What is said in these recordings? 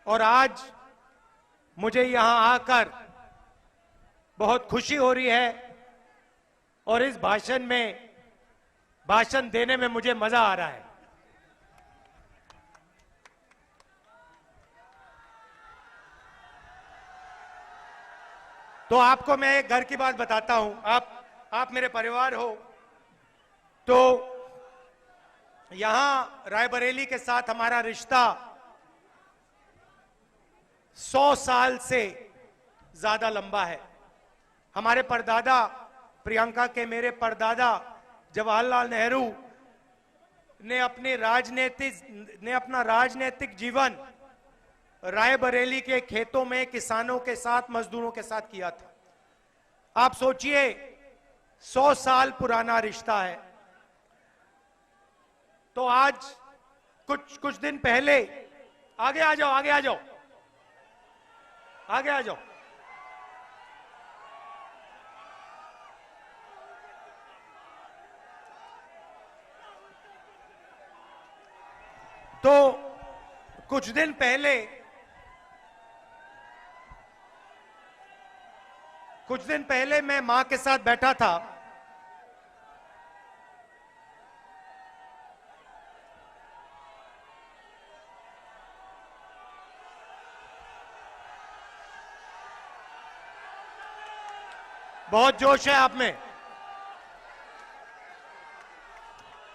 और आज मुझे यहां आकर बहुत खुशी हो रही है और इस भाषण देने में मुझे मजा आ रहा है। तो आपको मैं एक घर की बात बताता हूं। आप मेरे परिवार हो। तो यहां रायबरेली के साथ हमारा रिश्ता 100 साल से ज्यादा लंबा है। हमारे परदादा प्रियंका के मेरे परदादा जवाहरलाल नेहरू ने अपना राजनीतिक जीवन रायबरेली के खेतों में किसानों के साथ, मजदूरों के साथ किया था। आप सोचिए, 100 साल पुराना रिश्ता है। तो आज कुछ दिन पहले, आगे आ जाओ, आगे आ जाओ, आगे आ जाओ। तो कुछ दिन पहले मैं मां के साथ बैठा था। बहुत जोश है आप में।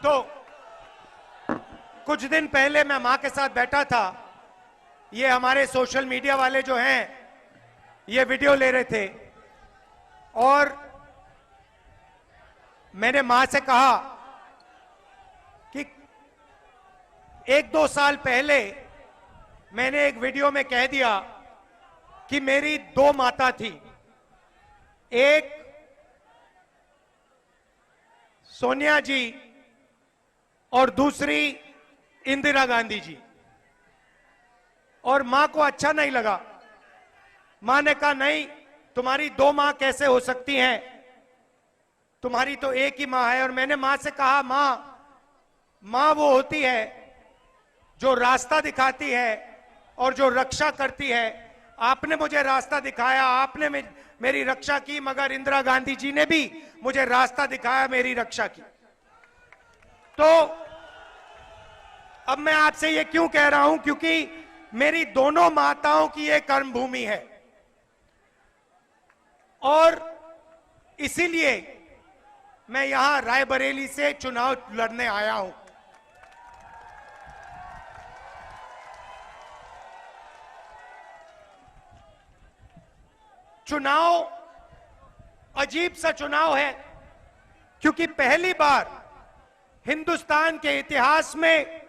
तो कुछ दिन पहले मैं मां के साथ बैठा था। ये हमारे सोशल मीडिया वाले जो हैं, ये वीडियो ले रहे थे और मैंने मां से कहा कि 1-2 साल पहले मैंने एक वीडियो में कह दिया कि मेरी 2 माता थी। एक सोनिया जी और दूसरी इंदिरा गांधी जी। और मां को अच्छा नहीं लगा। मां ने कहा, नहीं, तुम्हारी 2 मां कैसे हो सकती हैं, तुम्हारी तो एक ही मां है। और मैंने मां से कहा, मां वो होती है जो रास्ता दिखाती है और जो रक्षा करती है। आपने मुझे रास्ता दिखाया, आपने मेरी रक्षा की, मगर इंदिरा गांधी जी ने भी मुझे रास्ता दिखाया, मेरी रक्षा की। तो अब मैं आपसे ये क्यों कह रहा हूं, क्योंकि मेरी दोनों माताओं की ये कर्मभूमि है और इसीलिए मैं यहां रायबरेली से चुनाव लड़ने आया हूं। चुनाव अजीब सा चुनाव है, क्योंकि पहली बार हिंदुस्तान के इतिहास में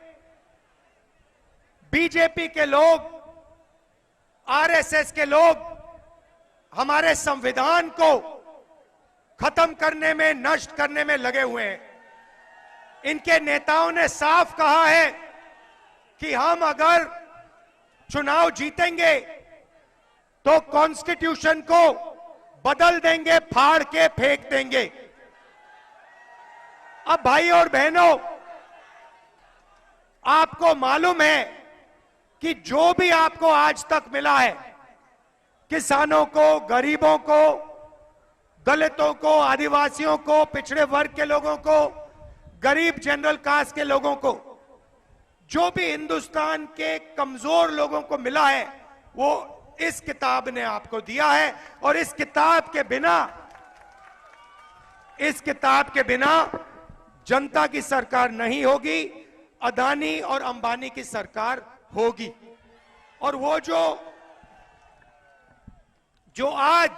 बीजेपी के लोग, आरएसएस के लोग हमारे संविधान को खत्म करने में, नष्ट करने में लगे हुए हैं। इनके नेताओं ने साफ कहा है कि हम अगर चुनाव जीतेंगे तो कॉन्स्टिट्यूशन को बदल देंगे, फाड़ के फेंक देंगे। अब भाई और बहनों, आपको मालूम है कि जो भी आपको आज तक मिला है, किसानों को, गरीबों को, दलितों को, आदिवासियों को, पिछड़े वर्ग के लोगों को, गरीब जनरल कास्ट के लोगों को, जो भी हिंदुस्तान के कमजोर लोगों को मिला है, वो इस किताब ने आपको दिया है। और इस किताब के बिना जनता की सरकार नहीं होगी, अदानी और अंबानी की सरकार होगी। और वो जो आज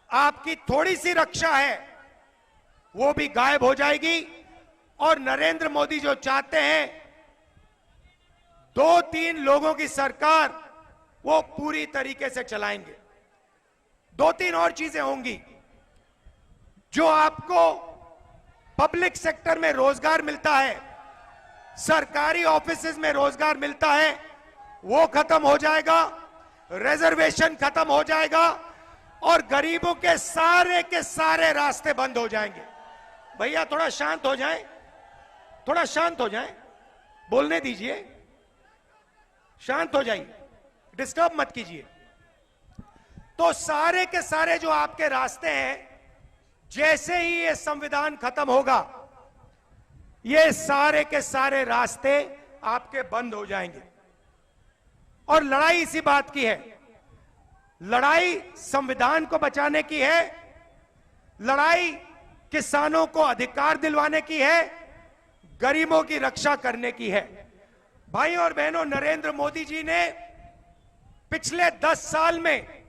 आपकी थोड़ी सी रक्षा है, वो भी गायब हो जाएगी। और नरेंद्र मोदी जो चाहते हैं 2-3 लोगों की सरकार, वो पूरी तरीके से चलाएंगे। 2-3 और चीजें होंगी। जो आपको पब्लिक सेक्टर में रोजगार मिलता है, सरकारी ऑफिसेज में रोजगार मिलता है, वो खत्म हो जाएगा, रिजर्वेशन खत्म हो जाएगा और गरीबों के सारे रास्ते बंद हो जाएंगे। भैया थोड़ा शांत हो जाएं, थोड़ा शांत हो जाएं, बोलने दीजिए। शांत हो जाइए, डिस्टर्ब मत कीजिए। तो सारे के सारे जो आपके रास्ते हैं, जैसे ही ये संविधान खत्म होगा, ये सारे के सारे रास्ते आपके बंद हो जाएंगे। और लड़ाई इसी बात की है, लड़ाई संविधान को बचाने की है, लड़ाई किसानों को अधिकार दिलवाने की है, गरीबों की रक्षा करने की है। भाई और बहनों, नरेंद्र मोदी जी ने पिछले 10 साल में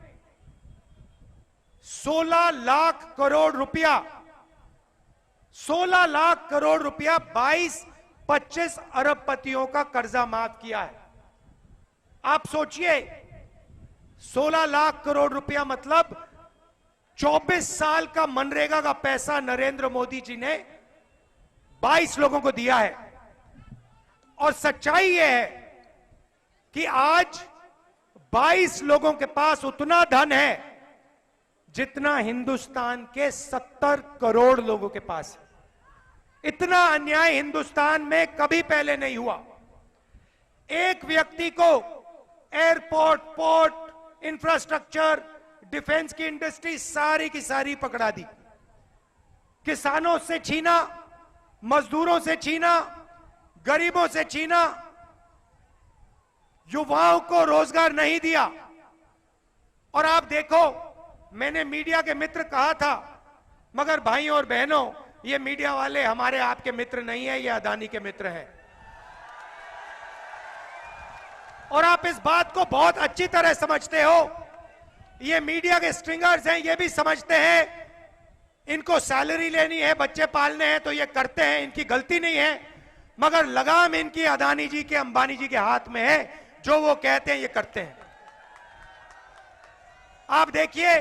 16 लाख करोड़ रुपया 16 लाख करोड़ रुपया 22-25 अरबपतियों का कर्जा माफ किया है। आप सोचिए, 16 लाख करोड़ रुपया मतलब 24 साल का मनरेगा का पैसा नरेंद्र मोदी जी ने 22 लोगों को दिया है। और सच्चाई यह है कि आज 22 लोगों के पास उतना धन है जितना हिंदुस्तान के 70 करोड़ लोगों के पास है। इतना अन्याय हिंदुस्तान में कभी पहले नहीं हुआ। एक व्यक्ति को एयरपोर्ट, पोर्ट, इंफ्रास्ट्रक्चर, डिफेंस की इंडस्ट्री सारी की सारी पकड़ा दी, किसानों से छीना, मजदूरों से छीना, गरीबों से छीना, युवाओं को रोजगार नहीं दिया। और आप देखो, मैंने मीडिया के मित्र कहा था, मगर भाइयों और बहनों, ये मीडिया वाले हमारे आपके मित्र नहीं है, ये अदानी के मित्र हैं। और आप इस बात को बहुत अच्छी तरह समझते हो। ये मीडिया के स्ट्रिंगर्स हैं, ये भी समझते हैं इनको सैलरी लेनी है, बच्चे पालने हैं तो ये करते हैं, इनकी गलती नहीं है, मगर लगाम इनकी अदानी जी के, अंबानी जी के हाथ में है। जो वो कहते हैं ये करते हैं। आप देखिए,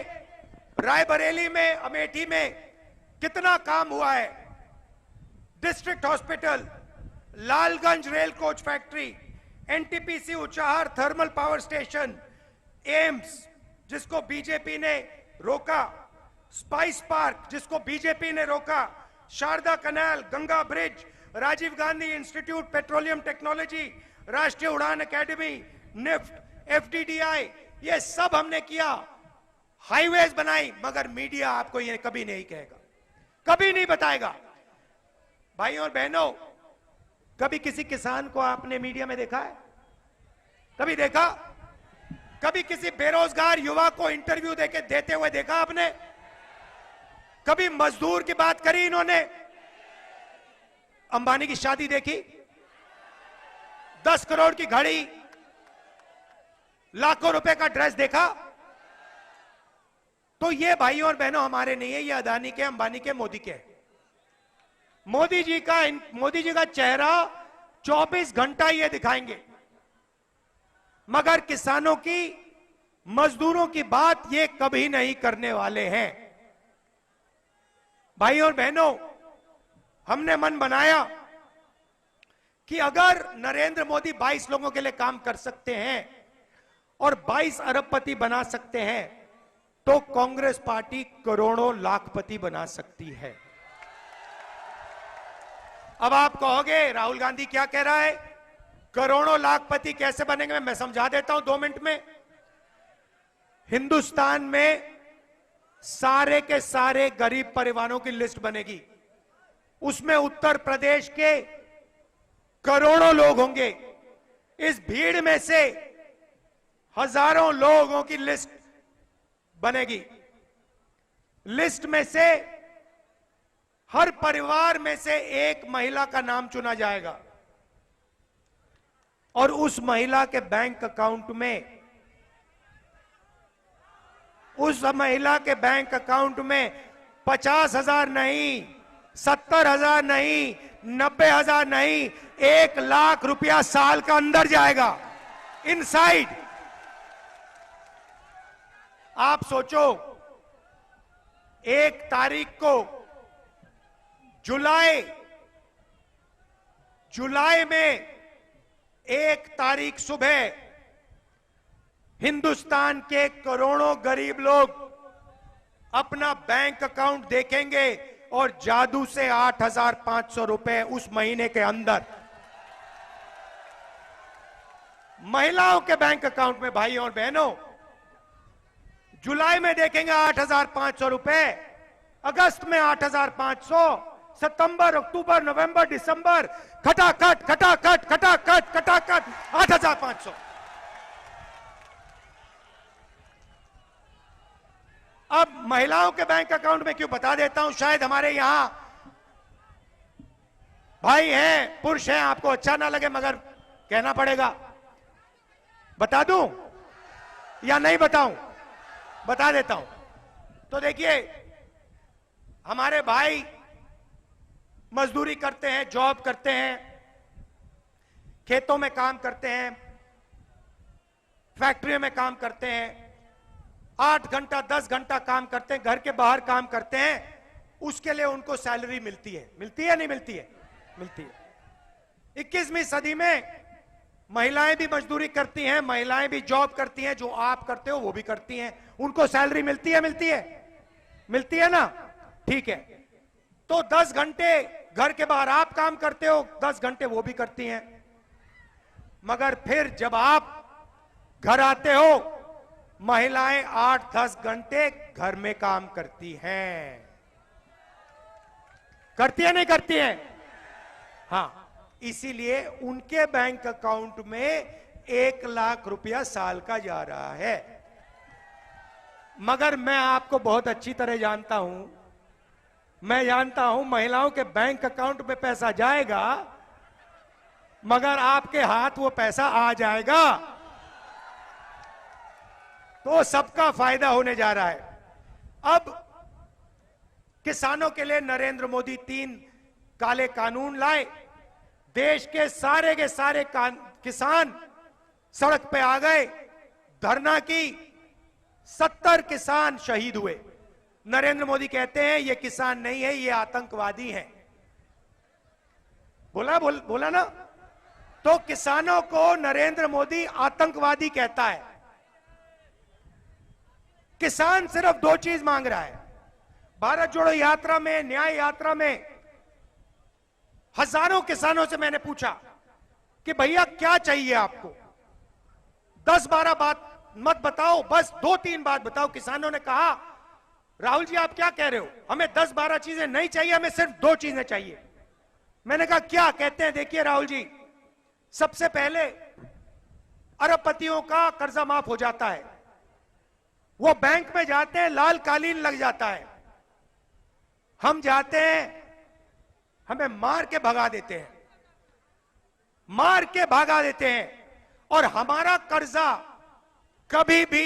रायबरेली में, अमेठी में कितना काम हुआ है। District hospital, Lalganj rail coach factory, NTPC Unchahar thermal power station, AIIMS जिसको बीजेपी ने रोका, स्पाइस पार्क जिसको बीजेपी ने रोका, Sharda canal, Ganga bridge, Rajiv Gandhi institute petroleum technology, Rashtriya Udan academy, NIFT, FDDI, ये सब हमने किया। हाईवेज बनाई, मगर मीडिया आपको ये कभी नहीं कहेगा, कभी नहीं बताएगा। भाइयों और बहनों, कभी किसी किसान को आपने मीडिया में देखा है? कभी देखा? कभी किसी बेरोजगार युवा को इंटरव्यू देते हुए देखा आपने? कभी मजदूर की बात करी इन्होंने? अंबानी की शादी देखी? 10 करोड़ की घड़ी, लाखों रुपए का ड्रेस देखा? तो ये भाइयों और बहनों हमारे नहीं है, ये अदानी के, अंबानी के, मोदी के। मोदी जी का चेहरा 24 घंटा ये दिखाएंगे, मगर किसानों की, मजदूरों की बात ये कभी नहीं करने वाले हैं। भाइयों और बहनों, हमने मन बनाया कि अगर नरेंद्र मोदी 22 लोगों के लिए काम कर सकते हैं और 22 अरबपति बना सकते हैं, तो कांग्रेस पार्टी करोड़ों लाखपति बना सकती है। अब आप कहोगे राहुल गांधी क्या कह रहा है, करोड़ों लाखपति कैसे बनेंगे? मैं समझा देता हूं 2 मिनट में। हिंदुस्तान में सारे के सारे गरीब परिवारों की लिस्ट बनेगी, उसमें उत्तर प्रदेश के करोड़ों लोग होंगे। इस भीड़ में से हजारों लोगों की लिस्ट बनेगी। लिस्ट में से हर परिवार में से एक महिला का नाम चुना जाएगा और उस महिला के बैंक अकाउंट में, उस महिला के बैंक अकाउंट में 50,000 नहीं, 70,000 नहीं, 90,000 नहीं, 1 लाख रुपया साल का अंदर जाएगा, इनसाइड। आप सोचो, 1 तारीख को जुलाई में 1 तारीख सुबह हिंदुस्तान के करोड़ों गरीब लोग अपना बैंक अकाउंट देखेंगे और जादू से 8,500 रुपए उस महीने के अंदर महिलाओं के बैंक अकाउंट में भाइयों और बहनों जुलाई में देखेंगे 8,500 रुपए, अगस्त में 8,500, सितंबर, अक्टूबर, नवंबर, दिसंबर खटाखट खटाखट खटाखट खटाखट 8,500। अब महिलाओं के बैंक अकाउंट में क्यों बता देता हूं, शायद हमारे यहां भाई हैं, पुरुष हैं, आपको अच्छा ना लगे, मगर कहना पड़ेगा। बता दूं या नहीं बताऊं? बता देता हूं। तो देखिए, हमारे भाई मजदूरी करते हैं, जॉब करते हैं, खेतों में काम करते हैं, फैक्ट्रियों में काम करते हैं, 8 घंटा 10 घंटा काम करते हैं, घर के बाहर काम करते हैं, उसके लिए उनको सैलरी मिलती है। मिलती है नहीं मिलती है? मिलती है। 21वीं सदी में महिलाएं भी मजदूरी करती हैं, महिलाएं भी जॉब करती हैं, जो आप करते हो वो भी करती हैं, उनको सैलरी मिलती है? मिलती है? मिलती है ना? ठीक है। तो 10 घंटे घर के बाहर आप काम करते हो, 10 घंटे वो भी करती हैं, मगर फिर जब आप घर आते हो, महिलाएं 8-10 घंटे घर में काम करती हैं। करती है नहीं करती हैं? हाँ, इसीलिए उनके बैंक अकाउंट में 1 लाख रुपया साल का जा रहा है। मगर मैं आपको बहुत अच्छी तरह जानता हूं, मैं जानता हूं महिलाओं के बैंक अकाउंट में पैसा जाएगा, मगर आपके हाथ वो पैसा आ जाएगा, तो सबका फायदा होने जा रहा है। अब किसानों के लिए नरेंद्र मोदी 3 काले कानून लाए। देश के सारे किसान सड़क पे आ गए, धरना की, 70 किसान शहीद हुए। नरेंद्र मोदी कहते हैं ये किसान नहीं है, ये आतंकवादी हैं। बोला ना? तो किसानों को नरेंद्र मोदी आतंकवादी कहता है। किसान सिर्फ 2 चीज मांग रहा है। भारत जोड़ो यात्रा में, न्याय यात्रा में हजारों किसानों से मैंने पूछा कि भैया क्या चाहिए आपको? 10-12 बात मत बताओ, बस 2-3 बात बताओ। किसानों ने कहा राहुल जी आप क्या कह रहे हो, हमें 10-12 चीजें नहीं चाहिए, हमें सिर्फ 2 चीजें चाहिए। मैंने कहा क्या? कहते हैं देखिए राहुल जी, सबसे पहले अरबपतियों का कर्जा माफ हो जाता है, वो बैंक में जाते हैं, लाल कालीन लग जाता है, हम जाते हैं, हमें मार के भगा देते हैं, मार के भगा देते हैं, और हमारा कर्जा कभी भी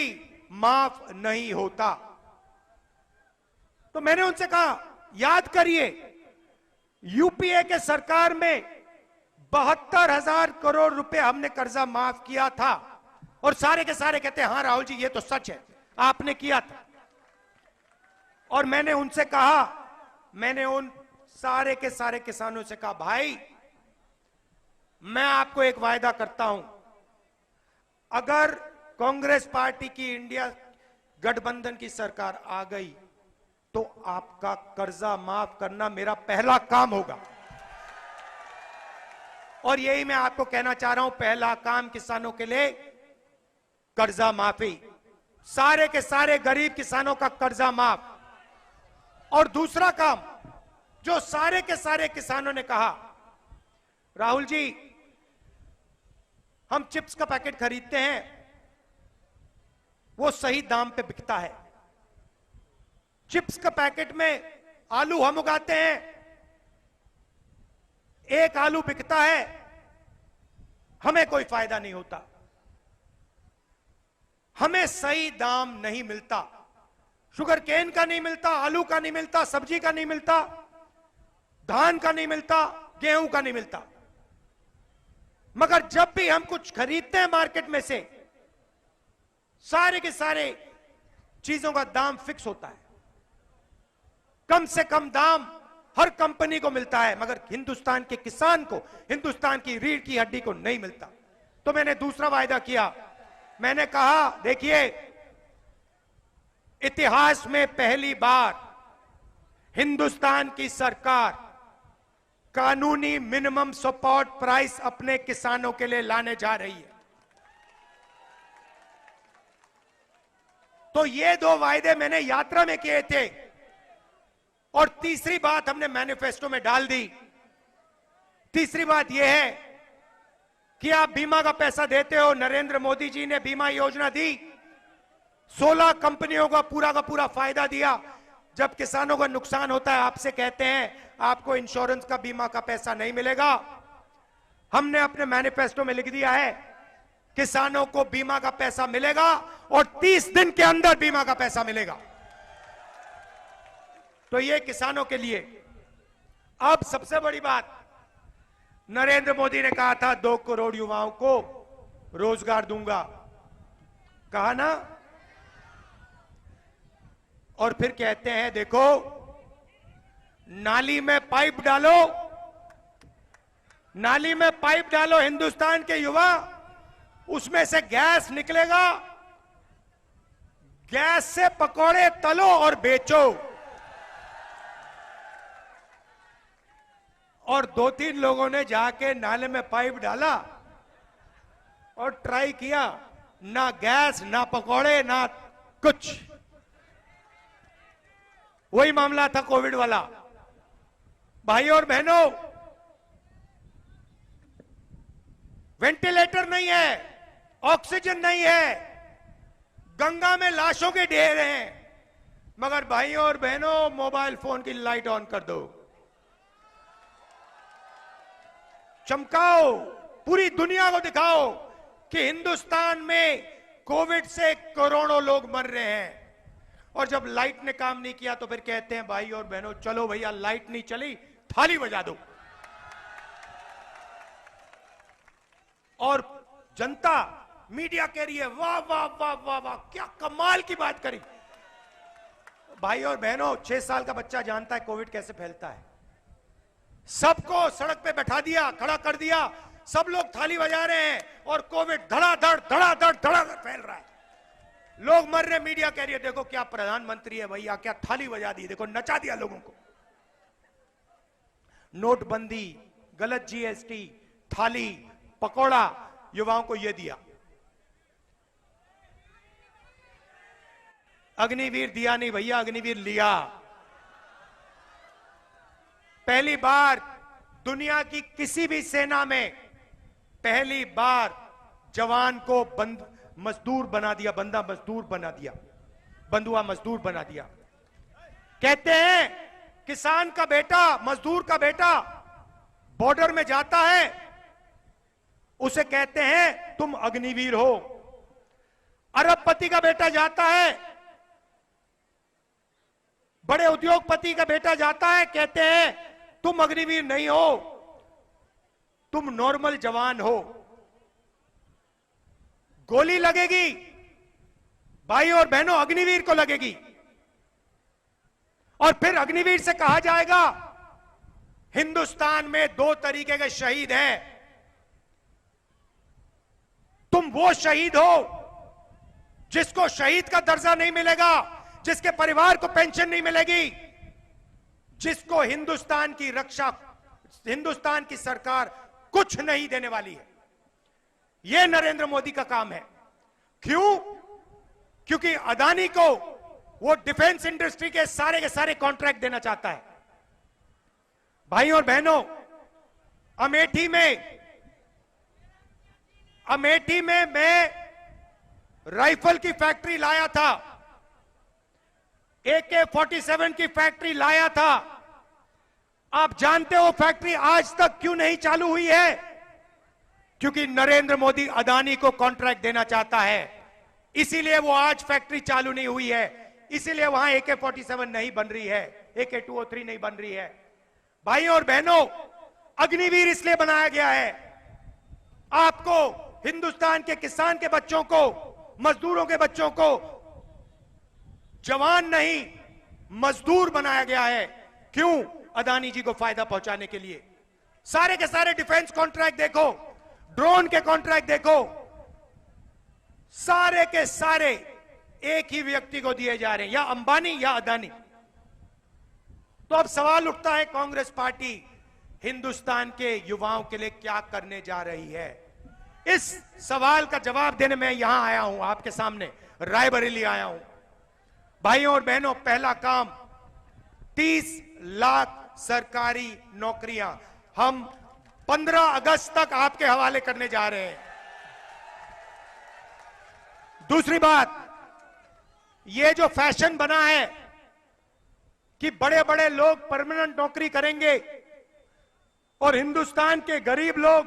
माफ नहीं होता। तो मैंने उनसे कहा याद करिए, यूपीए के सरकार में 72,000 करोड़ रुपए हमने कर्जा माफ किया था, और सारे के सारे कहते हैं हाँ राहुल जी ये तो सच है, आपने किया था। और मैंने उनसे कहा, मैंने उन सारे के सारे किसानों से कहा भाई मैं आपको एक वायदा करता हूं, अगर कांग्रेस पार्टी की इंडिया गठबंधन की सरकार आ गई तो आपका कर्जा माफ करना मेरा पहला काम होगा। और यही मैं आपको कहना चाह रहा हूं, पहला काम किसानों के लिए कर्जा माफी, सारे के सारे गरीब किसानों का कर्जा माफ। और दूसरा काम जो सारे के सारे किसानों ने कहा, राहुल जी हम चिप्स का पैकेट खरीदते हैं, वो सही दाम पे बिकता है। चिप्स का पैकेट में आलू हम उगाते हैं, एक आलू बिकता है, हमें कोई फायदा नहीं होता, हमें सही दाम नहीं मिलता, शुगर केन का नहीं मिलता, आलू का नहीं मिलता, सब्जी का नहीं मिलता, धान का नहीं मिलता, गेहूं का नहीं मिलता। मगर जब भी हम कुछ खरीदते हैं मार्केट में से, सारे के सारे चीजों का दाम फिक्स होता है, कम से कम दाम हर कंपनी को मिलता है, मगर हिंदुस्तान के किसान को, हिंदुस्तान की रीढ़ की हड्डी को नहीं मिलता। तो मैंने दूसरा वायदा किया, मैंने कहा देखिए इतिहास में पहली बार हिंदुस्तान की सरकार कानूनी मिनिमम सपोर्ट प्राइस अपने किसानों के लिए लाने जा रही है। तो ये दो वायदे मैंने यात्रा में किए थे। और तीसरी बात हमने मैनिफेस्टो में डाल दी। तीसरी बात यह है कि आप बीमा का पैसा देते हो। नरेंद्र मोदी जी ने बीमा योजना दी, 16 कंपनियों का पूरा फायदा दिया। जब किसानों का नुकसान होता है, आपसे कहते हैं आपको इंश्योरेंस का बीमा का पैसा नहीं मिलेगा। हमने अपने मैनिफेस्टो में लिख दिया है किसानों को बीमा का पैसा मिलेगा और 30 दिन के अंदर बीमा का पैसा मिलेगा। तो ये किसानों के लिए। अब सबसे बड़ी बात, नरेंद्र मोदी ने कहा था 2 करोड़ युवाओं को रोजगार दूंगा, कहा ना। और फिर कहते हैं देखो नाली में पाइप डालो, नाली में पाइप डालो हिंदुस्तान के युवा, उसमें से गैस निकलेगा, गैस से पकौड़े तलो और बेचो। और 2-3 लोगों ने जाके नाले में पाइप डाला और ट्राई किया, ना गैस ना पकौड़े ना कुछ। वही मामला था कोविड वाला। भाइयों और बहनों, वेंटिलेटर नहीं है, ऑक्सीजन नहीं है, गंगा में लाशों के ढेर हैं, मगर भाइयों और बहनों मोबाइल फोन की लाइट ऑन कर दो, चमकाओ, पूरी दुनिया को दिखाओ कि हिंदुस्तान में कोविड से करोड़ों लोग मर रहे हैं। और जब लाइट ने काम नहीं किया तो फिर कहते हैं भाई और बहनों चलो भैया लाइट नहीं चली, थाली बजा दो। और जनता मीडिया कह रही है वाह वाह वाह वाह वाह, क्या कमाल की बात करी। भाई और बहनों, 6 साल का बच्चा जानता है कोविड कैसे फैलता है। सबको सड़क पे बैठा दिया, खड़ा कर दिया, सब लोग थाली बजा रहे हैं और कोविड धड़ाधड़ धड़ाधड़ धड़ाधड़ फैल रहा है, लोग मर रहे। मीडिया कह रही है देखो क्या प्रधानमंत्री है भैया, क्या थाली बजा दी, देखो नचा दिया लोगों को। नोटबंदी, गलत जीएसटी, थाली, पकौड़ा, युवाओं को यह दिया। अग्निवीर दिया नहीं भैया, अग्निवीर लिया। पहली बार दुनिया की किसी भी सेना में पहली बार जवान को मजदूर बना दिया, बंदा मजदूर बना दिया, बंधुआ मजदूर बना दिया। कहते हैं किसान का बेटा, मजदूर का बेटा बॉर्डर में जाता है, उसे कहते हैं तुम अग्निवीर हो। अरबपति का बेटा जाता है, बड़े उद्योगपति का बेटा जाता है, कहते हैं तुम अग्निवीर नहीं हो, तुम नॉर्मल जवान हो। गोली लगेगी भाई और बहनों, अग्निवीर को लगेगी। और फिर अग्निवीर से कहा जाएगा हिंदुस्तान में 2 तरीके के शहीद हैं, तुम वो शहीद हो जिसको शहीद का दर्जा नहीं मिलेगा, जिसके परिवार को पेंशन नहीं मिलेगी, जिसको हिंदुस्तान की रक्षा, हिंदुस्तान की सरकार कुछ नहीं देने वाली है। यह नरेंद्र मोदी का काम है। क्यों? क्योंकि अदानी को वो डिफेंस इंडस्ट्री के सारे कॉन्ट्रैक्ट देना चाहता है। भाइयों और बहनों, अमेठी में मैं राइफल की फैक्ट्री लाया था, AK-47 की फैक्ट्री लाया था। आप जानते हो फैक्ट्री आज तक क्यों नहीं चालू हुई है? क्योंकि नरेंद्र मोदी अदानी को कॉन्ट्रैक्ट देना चाहता है, इसीलिए वो आज फैक्ट्री चालू नहीं हुई है, इसीलिए वहां AK-47 नहीं बन रही है, AK-203 नहीं बन रही है। भाइयों और बहनों, अग्निवीर इसलिए बनाया गया है, आपको, हिंदुस्तान के किसान के बच्चों को, मजदूरों के बच्चों को जवान नहीं मजदूर बनाया गया है। क्यों? अदानी जी को फायदा पहुंचाने के लिए। सारे के सारे डिफेंस कॉन्ट्रैक्ट देखो, ड्रोन के कॉन्ट्रैक्ट देखो, सारे के सारे एक ही व्यक्ति को दिए जा रहे हैं, या अंबानी या अदानी। तो अब सवाल उठता है कांग्रेस पार्टी हिंदुस्तान के युवाओं के लिए क्या करने जा रही है? इस सवाल का जवाब देने में यहां आया हूं, आपके सामने रायबरेली आया हूं। भाइयों और बहनों, पहला काम 30 लाख सरकारी नौकरियां हम 15 अगस्त तक आपके हवाले करने जा रहे हैं। दूसरी बात, ये जो फैशन बना है कि बड़े बड़े लोग परमानेंट नौकरी करेंगे और हिंदुस्तान के गरीब लोग,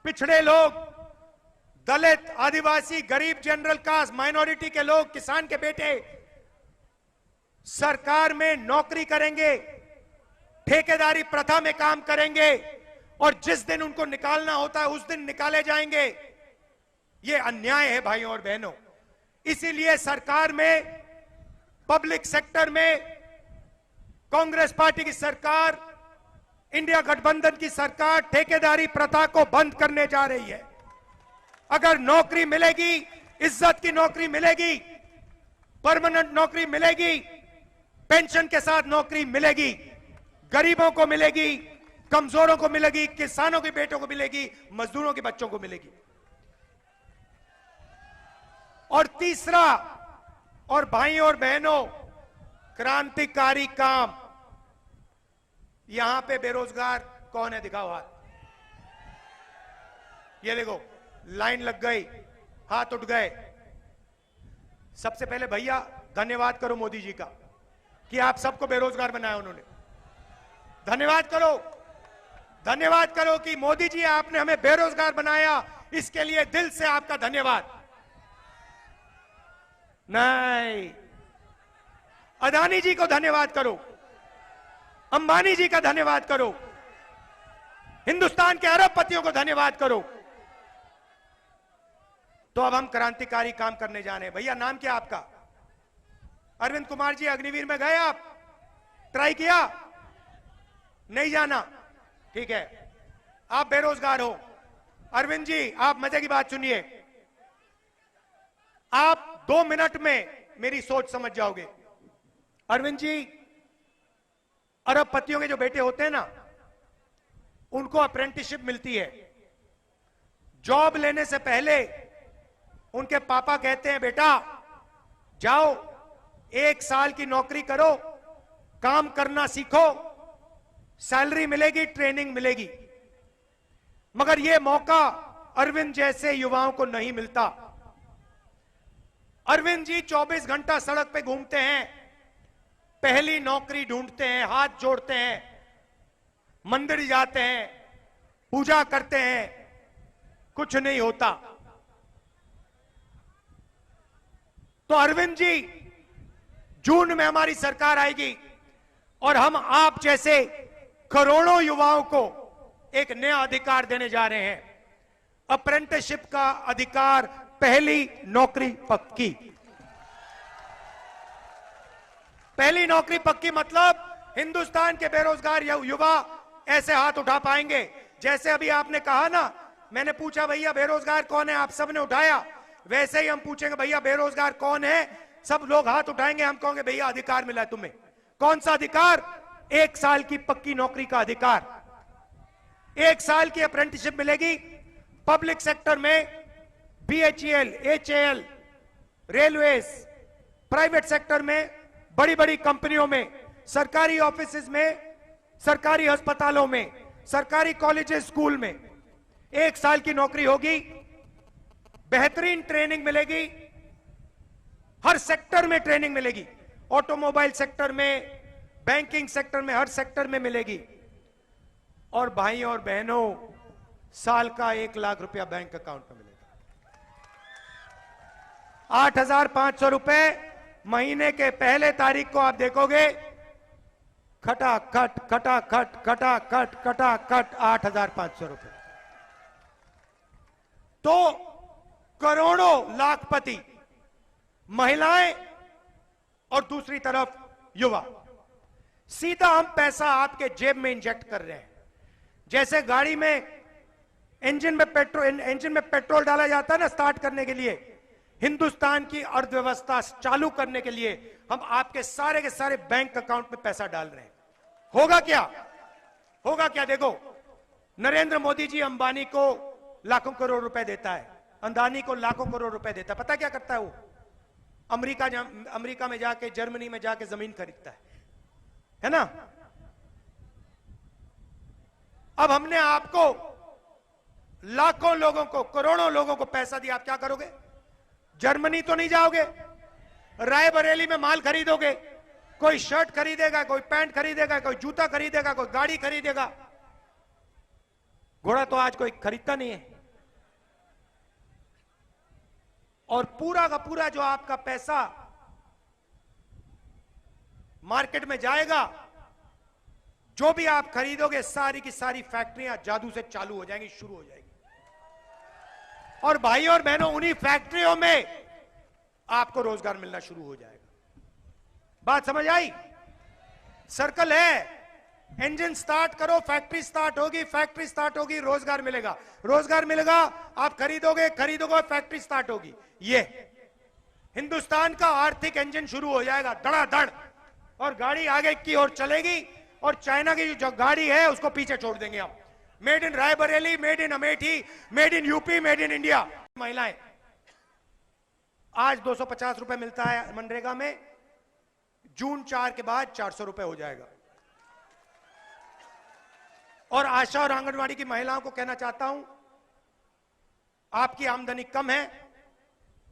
पिछड़े लोग, दलित, आदिवासी, गरीब, जनरल कास्ट, माइनॉरिटी के लोग, किसान के बेटे सरकार में नौकरी करेंगे, ठेकेदारी प्रथा में काम करेंगे और जिस दिन उनको निकालना होता है उस दिन निकाले जाएंगे। यह अन्याय है भाइयों और बहनों। इसीलिए सरकार में, पब्लिक सेक्टर में कांग्रेस पार्टी की सरकार, इंडिया गठबंधन की सरकार ठेकेदारी प्रथा को बंद करने जा रही है। अगर नौकरी मिलेगी, इज्जत की नौकरी मिलेगी, परमानेंट नौकरी मिलेगी, पेंशन के साथ नौकरी मिलेगी, गरीबों को मिलेगी, कमजोरों को मिलेगी, किसानों के बेटों को मिलेगी, मजदूरों के बच्चों को मिलेगी। और तीसरा, और भाइयों और बहनों, क्रांतिकारी काम। यहां पे बेरोजगार कौन है? दिखाओ हाथ। ये देखो, लाइन लग गई, हाथ उठ गए। सबसे पहले भैया धन्यवाद करो मोदी जी का कि आप सबको बेरोजगार बनाया उन्होंने। धन्यवाद करो, धन्यवाद करो कि मोदी जी आपने हमें बेरोजगार बनाया, इसके लिए दिल से आपका धन्यवाद। नहीं, अदानी जी को धन्यवाद करो, अंबानी जी का धन्यवाद करो, हिंदुस्तान के अरबपतियों को धन्यवाद करो। तो अब हम क्रांतिकारी काम करने जा रहे हैं। भैया नाम क्या आपका? अरविंद कुमार जी, अग्निवीर में गए आप? ट्राई किया? नहीं जाना? ठीक है, आप बेरोजगार हो। अरविंद जी, आप मजे की बात सुनिए। आप 2 मिनट में मेरी सोच समझ जाओगे। अरविंद जी, अरबपतियों के जो बेटे होते हैं ना, उनको अप्रेंटिसशिप मिलती है। जॉब लेने से पहले उनके पापा कहते हैं, बेटा जाओ 1 साल की नौकरी करो, काम करना सीखो, सैलरी मिलेगी, ट्रेनिंग मिलेगी। मगर यह मौका अरविंद जैसे युवाओं को नहीं मिलता। अरविंद जी 24 घंटा सड़क पे घूमते हैं, पहली नौकरी ढूंढते हैं, हाथ जोड़ते हैं, मंदिर जाते हैं, पूजा करते हैं, कुछ नहीं होता। तो अरविंद जी, जून में हमारी सरकार आएगी और हम आप जैसे करोड़ों युवाओं को एक नया अधिकार देने जा रहे हैं। अप्रेंटिसशिप का अधिकार, पहली नौकरी पक्की। पहली नौकरी पक्की मतलब हिंदुस्तान के बेरोजगार युवा ऐसे हाथ उठा पाएंगे जैसे अभी आपने कहा ना, मैंने पूछा भैया बेरोजगार कौन है, आप सबने उठाया। वैसे ही हम पूछेंगे भैया बेरोजगार कौन है, सब लोग हाथ उठाएंगे, हम कहेंगे भैया अधिकार मिला तुम्हें। कौन सा अधिकार? 1 साल की पक्की नौकरी का अधिकार। 1 साल की अप्रेंटिसशिप मिलेगी पब्लिक सेक्टर में, BHEL, HAL, railways, private sector में, बड़ी बड़ी कंपनियों में, सरकारी ऑफिसेज में, सरकारी अस्पतालों में, सरकारी कॉलेजेस, स्कूल में 1 साल की नौकरी होगी। बेहतरीन ट्रेनिंग मिलेगी, हर सेक्टर में ट्रेनिंग मिलेगी, ऑटोमोबाइल सेक्टर में, बैंकिंग सेक्टर में, हर सेक्टर में मिलेगी। और भाइयों और बहनों, साल का 1 लाख रुपया बैंक अकाउंट में मिलेगा। 8,500 रुपए महीने के पहले तारीख को आप देखोगे, खटाखट खटाखट खटाखट खटाखट 8,500 रुपए। तो करोड़ों लाखपति महिलाएं और दूसरी तरफ युवा, सीधा हम पैसा आपके जेब में इंजेक्ट कर रहे हैं। जैसे गाड़ी में इंजन में पेट्रोल डाला जाता है ना स्टार्ट करने के लिए, हिंदुस्तान की अर्थव्यवस्था चालू करने के लिए हम आपके सारे के सारे बैंक अकाउंट में पैसा डाल रहे हैं। होगा क्या? होगा क्या? देखो, नरेंद्र मोदी जी अंबानी को लाखों करोड़ रुपए देता है, अदानी को लाखों करोड़ रुपए देता है। पता क्या करता है वो? अमेरिका में जाके, जर्मनी में जाके जमीन खरीदता है ना। अब हमने आपको, लाखों लोगों को, करोड़ों लोगों को पैसा दिया, आप क्या करोगे? जर्मनी तो नहीं जाओगे, रायबरेली में माल खरीदोगे, कोई शर्ट खरीदेगा, कोई पैंट खरीदेगा, कोई जूता खरीदेगा, कोई गाड़ी खरीदेगा। घोड़ा तो आज कोई खरीदता नहीं है। और पूरा का पूरा जो आपका पैसा मार्केट में जाएगा, जो भी आप खरीदोगे, सारी की सारी फैक्ट्रियां जादू से चालू हो जाएंगी, शुरू हो जाएंगी। और भाई और बहनों, उन्हीं फैक्ट्रियों में आपको रोजगार मिलना शुरू हो जाएगा। बात समझ आई? सर्कल है। इंजन स्टार्ट करो, फैक्ट्री स्टार्ट होगी, फैक्ट्री स्टार्ट होगी, रोजगार मिलेगा, रोजगार मिलेगा, आप खरीदोगे, खरीदोगे, फैक्ट्री स्टार्ट होगी। ये हिंदुस्तान का आर्थिक इंजन शुरू हो जाएगा धड़ाधड़, और गाड़ी आगे की ओर चलेगी, और चाइना की जो गाड़ी है उसको पीछे छोड़ देंगे हम। Made in Raebareli, made in Amethi, made in UP, made in India. महिलाएं, आज 250 रुपए मिलता है मनरेगा में, जून 4 के बाद 400 रुपए हो जाएगा। और आशा और आंगनवाड़ी की महिलाओं को कहना चाहता हूं, आपकी आमदनी कम है,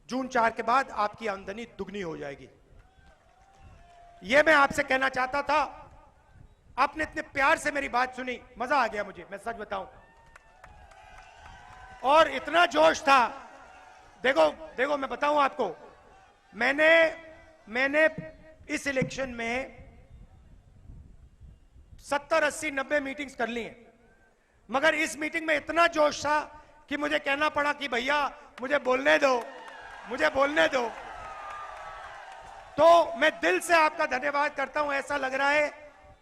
जून 4 के बाद आपकी आमदनी दुगनी हो जाएगी। यह मैं आपसे कहना चाहता था। आपने इतने प्यार से मेरी बात सुनी, मजा आ गया मुझे, मैं सच बताऊं। और इतना जोश था, देखो देखो, मैं बताऊं आपको, मैंने इस इलेक्शन में 70, 80, 90 मीटिंग्स कर ली हैं, मगर इस मीटिंग में इतना जोश था कि मुझे कहना पड़ा कि भैया मुझे बोलने दो, मुझे बोलने दो। तो मैं दिल से आपका धन्यवाद करता हूं। ऐसा लग रहा है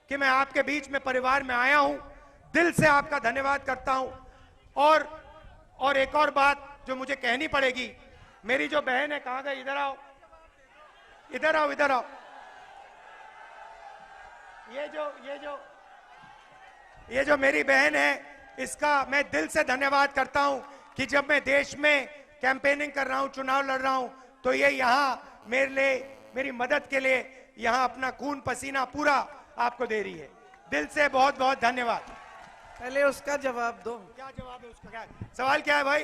कि मैं आपके बीच में परिवार में आया हूं। दिल से आपका धन्यवाद करता हूं। और एक और बात जो मुझे कहनी पड़ेगी, मेरी जो बहन है, कहां गई? इधर आओ, इधर आओ, इधर आओ। ये जो मेरी बहन है, इसका मैं दिल से धन्यवाद करता हूं कि जब मैं देश में कैंपेनिंग कर रहा हूं, चुनाव लड़ रहा हूं, तो ये यहां मेरे लिए, मेरी मदद के लिए यहां अपना खून पसीना पूरा आपको दे रही है। दिल से बहुत बहुत धन्यवाद। पहले उसका जवाब दो। क्या जवाब है उसका? क्या सवाल, क्या है भाई?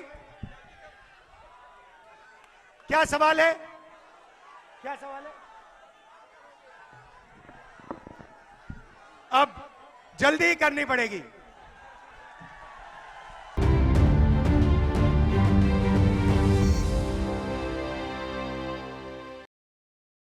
क्या सवाल है? क्या सवाल है? अब जल्दी करनी पड़ेगी।